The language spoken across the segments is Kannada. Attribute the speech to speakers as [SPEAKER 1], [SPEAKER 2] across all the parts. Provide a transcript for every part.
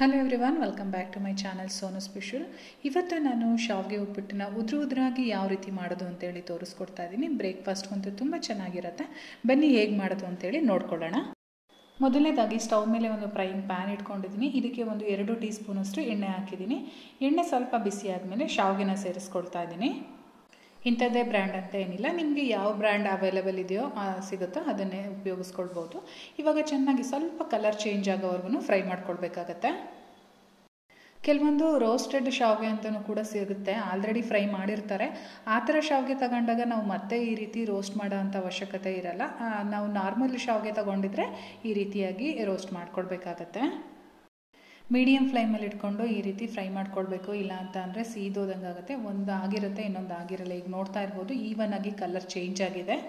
[SPEAKER 1] Hello everyone, welcome back to my channel Sonu special. ಇವತ್ತು ನಾನು ಶಾವಿಗೆ ಉಪ್ಪಿಟ್ಟನ್ನ ಉದುರಾಗಿ ಯಾವ ರೀತಿ ಮಾಡೋದು ಅಂತೇಳಿ ತೋರಿಸ್ಕೊಡ್ತಾ ಇದ್ದೀನಿ. ಬ್ರೇಕ್ಫಾಸ್ಟ್ಗಂತೂ ತುಂಬ ಚೆನ್ನಾಗಿರುತ್ತೆ. ಬನ್ನಿ ಹೇಗೆ ಮಾಡೋದು ಅಂತೇಳಿ ನೋಡ್ಕೊಳ್ಳೋಣ. ಮೊದಲನೇದಾಗಿ ಸ್ಟವ್ ಮೇಲೆ ಒಂದು ಫ್ರೈಯಿಂಗ್ ಪ್ಯಾನ್ ಇಟ್ಕೊಂಡಿದ್ದೀನಿ. ಇದಕ್ಕೆ ಒಂದು 2 ಟೀ ಸ್ಪೂನಷ್ಟು ಎಣ್ಣೆ ಹಾಕಿದ್ದೀನಿ. ಎಣ್ಣೆ ಸ್ವಲ್ಪ ಬಿಸಿ ಆದಮೇಲೆ ಶಾವಿಗೆನ ಸೇರಿಸ್ಕೊಳ್ತಾ ಇದ್ದೀನಿ. ಇಂಥದ್ದೇ ಬ್ರ್ಯಾಂಡ್ ಅಂತ ಏನಿಲ್ಲ, ನಿಮಗೆ ಯಾವ ಬ್ರ್ಯಾಂಡ್ ಅವೈಲೇಬಲ್ ಇದೆಯೋ ಸಿಗುತ್ತೋ ಅದನ್ನೇ ಉಪಯೋಗಿಸ್ಕೊಳ್ಬೋದು. ಇವಾಗ ಚೆನ್ನಾಗಿ ಸ್ವಲ್ಪ ಕಲರ್ ಚೇಂಜ್ ಆಗೋವರೆಗೂ ಫ್ರೈ ಮಾಡ್ಕೊಳ್ಬೇಕಾಗತ್ತೆ. ಕೆಲವೊಂದು ರೋಸ್ಟೆಡ್ ಶಾವಿಗೆ ಅಂತಲೂ ಕೂಡ ಸಿಗುತ್ತೆ, ಆಲ್ರೆಡಿ ಫ್ರೈ ಮಾಡಿರ್ತಾರೆ. ಆ ಥರ ಶಾವಿಗೆ ತಗೊಂಡಾಗ ನಾವು ಮತ್ತೆ ಈ ರೀತಿ ರೋಸ್ಟ್ ಮಾಡೋ ಅಂಥ ಅವಶ್ಯಕತೆ ಇರಲ್ಲ. ನಾವು ನಾರ್ಮಲ್ ಶಾವಿಗೆ ತಗೊಂಡಿದ್ರೆ ಈ ರೀತಿಯಾಗಿ ರೋಸ್ಟ್ ಮಾಡ್ಕೊಳ್ಬೇಕಾಗತ್ತೆ. ಮೀಡಿಯಮ್ ಫ್ಲೇಮಲ್ಲಿ ಇಟ್ಕೊಂಡು ಈ ರೀತಿ ಫ್ರೈ ಮಾಡ್ಕೊಳ್ಬೇಕು, ಇಲ್ಲ ಅಂತ ಅಂದರೆ ಸೀದೋದಂಗೆ ಆಗುತ್ತೆ. ಒಂದು ಆಗಿರುತ್ತೆ, ಇನ್ನೊಂದು ಆಗಿರಲ್ಲ. ಈಗ ನೋಡ್ತಾ ಇರ್ಬೋದು, ಈವನ್ ಆಗಿ ಕಲರ್ ಚೇಂಜ್ ಆಗಿದೆ.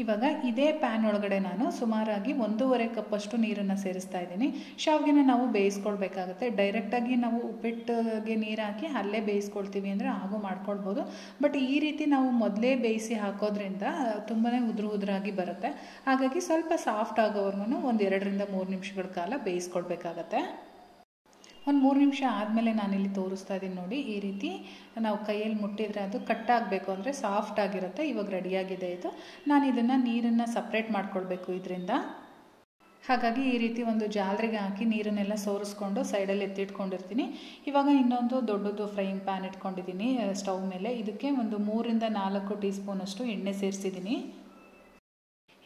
[SPEAKER 1] ಇವಾಗ ಇದೇ ಪ್ಯಾನ್ ಒಳಗಡೆ ನಾನು ಸುಮಾರಾಗಿ 1.5 ಕಪ್ಪಷ್ಟು ನೀರನ್ನು ಸೇರಿಸ್ತಾ ಇದ್ದೀನಿ. ಶಾವಿಗೆನ ನಾವು ಬೇಯಿಸ್ಕೊಳ್ಬೇಕಾಗತ್ತೆ. ಡೈರೆಕ್ಟಾಗಿ ನಾವು ಉಪ್ಪಿಟ್ಟಿಗೆ ನೀರು ಹಾಕಿ ಅಲ್ಲೇ ಬೇಯಿಸ್ಕೊಳ್ತೀವಿ ಅಂದರೆ ಹಾಗೂ ಮಾಡ್ಕೊಳ್ಬೋದು. ಬಟ್ ಈ ರೀತಿ ನಾವು ಮೊದಲೇ ಬೇಯಿಸಿ ಹಾಕೋದ್ರಿಂದ ತುಂಬಾ ಉದುರಾಗಿ ಬರುತ್ತೆ. ಹಾಗಾಗಿ ಸ್ವಲ್ಪ ಸಾಫ್ಟ್ ಆಗೋವರೆಗೂ ಒಂದು 2ರಿಂದ 3 ನಿಮಿಷಗಳ ಕಾಲ ಬೇಯಿಸ್ಕೊಳ್ಬೇಕಾಗತ್ತೆ. ಒಂದು 3 ನಿಮಿಷ ಆದಮೇಲೆ ನಾನಿಲ್ಲಿ ತೋರಿಸ್ತಾ ಇದ್ದೀನಿ ನೋಡಿ. ಈ ರೀತಿ ನಾವು ಕೈಯಲ್ಲಿ ಮುಟ್ಟಿದರೆ ಅದು ಕಟ್ ಆಗಬೇಕು, ಅಂದರೆ ಸಾಫ್ಟ್ ಆಗಿರುತ್ತೆ. ಇವಾಗ ರೆಡಿಯಾಗಿದೆ ಇದು. ನಾನು ಇದನ್ನು ನೀರನ್ನು ಸಪ್ರೇಟ್ ಮಾಡ್ಕೊಳ್ಬೇಕು ಇದರಿಂದ. ಹಾಗಾಗಿ ಈ ರೀತಿ ಒಂದು ಜಾಲರಿಗೆ ಹಾಕಿ ನೀರನ್ನೆಲ್ಲ ಸೋರಿಸ್ಕೊಂಡು ಸೈಡಲ್ಲಿ ಎತ್ತಿಟ್ಕೊಂಡಿರ್ತೀನಿ. ಇವಾಗ ಇನ್ನೊಂದು ದೊಡ್ಡದು ಫ್ರೈಯಿಂಗ್ ಪ್ಯಾನ್ ಇಟ್ಕೊಂಡಿದ್ದೀನಿ ಸ್ಟವ್ ಮೇಲೆ. ಇದಕ್ಕೆ ಒಂದು 3ರಿಂದ 4 ಟೀ ಸ್ಪೂನಷ್ಟು ಎಣ್ಣೆ ಸೇರಿಸಿದ್ದೀನಿ.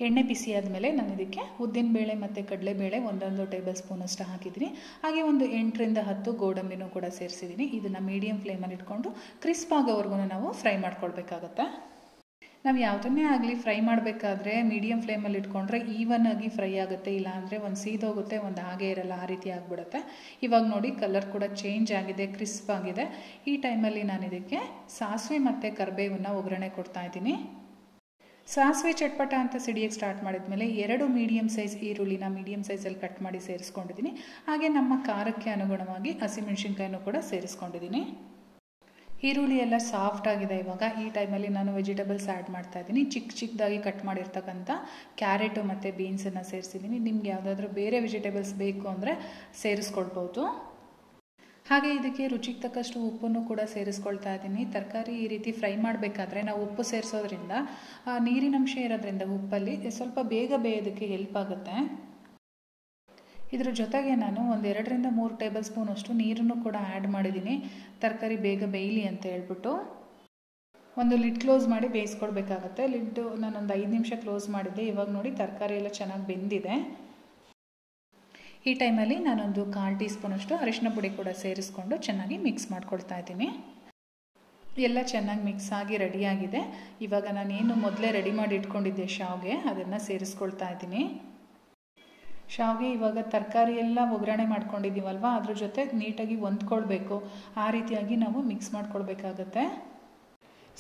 [SPEAKER 1] ಎಣ್ಣೆ ಬಿಸಿ ಆದಮೇಲೆ ನಾನು ಇದಕ್ಕೆ ಉದ್ದಿನಬೇಳೆ ಮತ್ತು ಕಡಲೆಬೇಳೆ 1 ಟೇಬಲ್ ಸ್ಪೂನಷ್ಟು ಹಾಕಿದ್ದೀನಿ. ಹಾಗೆ ಒಂದು 8ರಿಂದ 10 ಗೋಡಂಬಿನೂ ಕೂಡ ಸೇರಿಸಿದ್ದೀನಿ. ಇದನ್ನು ಮೀಡಿಯಮ್ ಫ್ಲೇಮಲ್ಲಿ ಇಟ್ಕೊಂಡು ಕ್ರಿಸ್ಪ್ ಆಗೋವರೆಗೂ ನಾವು ಫ್ರೈ ಮಾಡ್ಕೊಳ್ಬೇಕಾಗತ್ತೆ. ನಾವು ಯಾವುದನ್ನೇ ಆಗಲಿ ಫ್ರೈ ಮಾಡಬೇಕಾದ್ರೆ ಮೀಡಿಯಮ್ ಫ್ಲೇಮಲ್ಲಿ ಇಟ್ಕೊಂಡ್ರೆ ಈವನ್ ಆಗಿ ಫ್ರೈ ಆಗುತ್ತೆ, ಇಲ್ಲ ಅಂದರೆ ಒಂದು ಸೀದೋಗುತ್ತೆ, ಒಂದು ಹಾಗೆ ಇರಲ್ಲ, ಆ ರೀತಿ ಆಗಿಬಿಡುತ್ತೆ. ಇವಾಗ ನೋಡಿ ಕಲರ್ ಕೂಡ ಚೇಂಜ್ ಆಗಿದೆ, ಕ್ರಿಸ್ಪ್ ಆಗಿದೆ. ಈ ಟೈಮಲ್ಲಿ ನಾನು ಇದಕ್ಕೆ ಸಾಸಿವೆ ಮತ್ತು ಕರಿಬೇವನ್ನು ಒಗ್ಗರಣೆ ಕೊಡ್ತಾ ಇದ್ದೀನಿ. ಸಾಸಿವೆ ಚಟ್ಪಟ ಅಂತ ಸಿಡಿಯೋಕ್ಕೆ ಸ್ಟಾರ್ಟ್ ಮಾಡಿದ್ಮೇಲೆ 2 ಮೀಡಿಯಮ್ ಸೈಜ್ ಈರುಳ್ಳಿನ ಮೀಡಿಯಮ್ ಸೈಜಲ್ಲಿ ಕಟ್ ಮಾಡಿ ಸೇರಿಸ್ಕೊಂಡಿದ್ದೀನಿ. ಹಾಗೆ ನಮ್ಮ ಖಾರಕ್ಕೆ ಅನುಗುಣವಾಗಿ ಹಸಿಮೆಣಸಿನ್ಕಾಯಿನೂ ಕೂಡ ಸೇರಿಸ್ಕೊಂಡಿದ್ದೀನಿ. ಈರುಳ್ಳಿ ಎಲ್ಲ ಸಾಫ್ಟ್ ಆಗಿದೆ. ಇವಾಗ ಈ ಟೈಮಲ್ಲಿ ನಾನು ವೆಜಿಟೇಬಲ್ಸ್ ಆ್ಯಡ್ ಮಾಡ್ತಾ ಇದ್ದೀನಿ. ಚಿಕ್ಕದಾಗಿ ಕಟ್ ಮಾಡಿರ್ತಕ್ಕಂಥ ಕ್ಯಾರೆಟು ಮತ್ತು ಬೀನ್ಸನ್ನು ಸೇರಿಸಿದ್ದೀನಿ. ನಿಮ್ಗೆ ಯಾವುದಾದ್ರೂ ಬೇರೆ ವೆಜಿಟೇಬಲ್ಸ್ ಬೇಕು ಅಂದರೆ ಸೇರಿಸ್ಕೊಳ್ಬೋದು. ಹಾಗೆ ಇದಕ್ಕೆ ರುಚಿಗೆ ತಕ್ಕಷ್ಟು ಉಪ್ಪನ್ನು ಕೂಡ ಸೇರಿಸ್ಕೊಳ್ತಾ ಇದ್ದೀನಿ. ತರಕಾರಿ ಈ ರೀತಿ ಫ್ರೈ ಮಾಡಬೇಕಾದ್ರೆ ನಾವು ಉಪ್ಪು ಸೇರಿಸೋದ್ರಿಂದ ನೀರಿನಂಶ ಇರೋದ್ರಿಂದ ಉಪ್ಪಲ್ಲಿ ಸ್ವಲ್ಪ ಬೇಗ ಬೇಯೋದಕ್ಕೆ ಹೆಲ್ಪ್ ಆಗುತ್ತೆ. ಇದರ ಜೊತೆಗೆ ನಾನು ಒಂದು 2ರಿಂದ 3 ಟೇಬಲ್ ಸ್ಪೂನಷ್ಟು ನೀರನ್ನು ಕೂಡ ಆ್ಯಡ್ ಮಾಡಿದ್ದೀನಿ, ತರಕಾರಿ ಬೇಗ ಬೇಯಲಿ ಅಂತ ಹೇಳ್ಬಿಟ್ಟು. ಒಂದು ಲಿಡ್ ಕ್ಲೋಸ್ ಮಾಡಿ ಬೇಯಿಸ್ಕೊಳ್ಬೇಕಾಗತ್ತೆ. ಲಿಡ್ಡು ನಾನೊಂದು 5 ನಿಮಿಷ ಕ್ಲೋಸ್ ಮಾಡಿದ್ದೆ. ಇವಾಗ ನೋಡಿ ತರಕಾರಿ ಎಲ್ಲ ಚೆನ್ನಾಗಿ ಬೆಂದಿದೆ. ಈ ಟೈಮಲ್ಲಿ ನಾನೊಂದು 1/4 ಟೀ ಸ್ಪೂನಷ್ಟು ಅರಿಶಿನ ಪುಡಿ ಕೂಡ ಸೇರಿಸ್ಕೊಂಡು ಚೆನ್ನಾಗಿ ಮಿಕ್ಸ್ ಮಾಡ್ಕೊಳ್ತಾ ಇದ್ದೀನಿ. ಎಲ್ಲ ಚೆನ್ನಾಗಿ ಮಿಕ್ಸ್ ಆಗಿ ರೆಡಿಯಾಗಿದೆ. ಇವಾಗ ನಾನೇನು ಮೊದಲೇ ರೆಡಿ ಮಾಡಿ ಇಟ್ಕೊಂಡಿದ್ದೆ ಶಾವಿಗೆ, ಅದನ್ನು ಸೇರಿಸ್ಕೊಳ್ತಾ ಇದ್ದೀನಿ. ಶಾವಿಗೆ ಇವಾಗ ತರಕಾರಿ ಎಲ್ಲ ಒಗ್ಗರಣೆ ಮಾಡ್ಕೊಂಡಿದ್ದೀವಲ್ವ, ಅದ್ರ ಜೊತೆ ನೀಟಾಗಿ ಹೊಂದ್ಕೊಳ್ಬೇಕು. ಆ ರೀತಿಯಾಗಿ ನಾವು ಮಿಕ್ಸ್ ಮಾಡ್ಕೊಳ್ಬೇಕಾಗತ್ತೆ.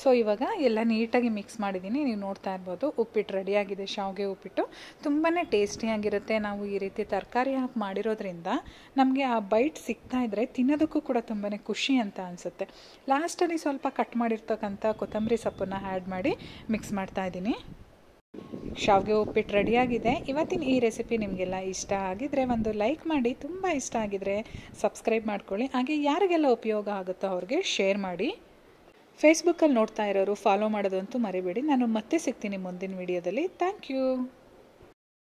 [SPEAKER 1] ಸೊ ಇವಾಗ ಎಲ್ಲ ನೀಟಾಗಿ ಮಿಕ್ಸ್ ಮಾಡಿದ್ದೀನಿ. ನೀವು ನೋಡ್ತಾ ಇರ್ಬೋದು, ಉಪ್ಪಿಟ್ಟು ರೆಡಿಯಾಗಿದೆ. ಶಾವಿಗೆ ಉಪ್ಪಿಟ್ಟು ತುಂಬಾ ಟೇಸ್ಟಿಯಾಗಿರುತ್ತೆ. ನಾವು ಈ ರೀತಿ ತರಕಾರಿ ಹಾಕಿ ಮಾಡಿರೋದ್ರಿಂದ ನಮಗೆ ಆ ಬೈಟ್ ಸಿಗ್ತಾ ಇದ್ದರೆ ತಿನ್ನೋದಕ್ಕೂ ಕೂಡ ತುಂಬಾ ಖುಷಿ ಅಂತ ಅನಿಸುತ್ತೆ. ಲಾಸ್ಟಲ್ಲಿ ಸ್ವಲ್ಪ ಕಟ್ ಮಾಡಿರ್ತಕ್ಕಂಥ ಕೊತ್ತಂಬರಿ ಸೊಪ್ಪನ್ನು ಆ್ಯಡ್ ಮಾಡಿ ಮಿಕ್ಸ್ ಮಾಡ್ತಾ ಇದ್ದೀನಿ. ಶಾವಿಗೆ ಉಪ್ಪಿಟ್ಟು ರೆಡಿಯಾಗಿದೆ. ಇವತ್ತಿನ ಈ ರೆಸಿಪಿ ನಿಮಗೆಲ್ಲ ಇಷ್ಟ ಆಗಿದರೆ ಒಂದು ಲೈಕ್ ಮಾಡಿ, ತುಂಬ ಇಷ್ಟ ಆಗಿದರೆ ಸಬ್ಸ್ಕ್ರೈಬ್ ಮಾಡ್ಕೊಳ್ಳಿ. ಹಾಗೆ ಯಾರಿಗೆಲ್ಲ ಉಪಯೋಗ ಆಗುತ್ತೋ ಅವ್ರಿಗೆ ಶೇರ್ ಮಾಡಿ. ಫೇಸ್ಬುಕ್ಕಲ್ಲಿ ನೋಡ್ತಾ ಇರೋರು ಫಾಲೋ ಮಾಡೋದಂತೂ ಮರಿಬೇಡಿ. ನಾನು ಮತ್ತೆ ಸಿಗ್ತೀನಿ ಮುಂದಿನ ವಿಡಿಯೋದಲ್ಲಿ. Thank you.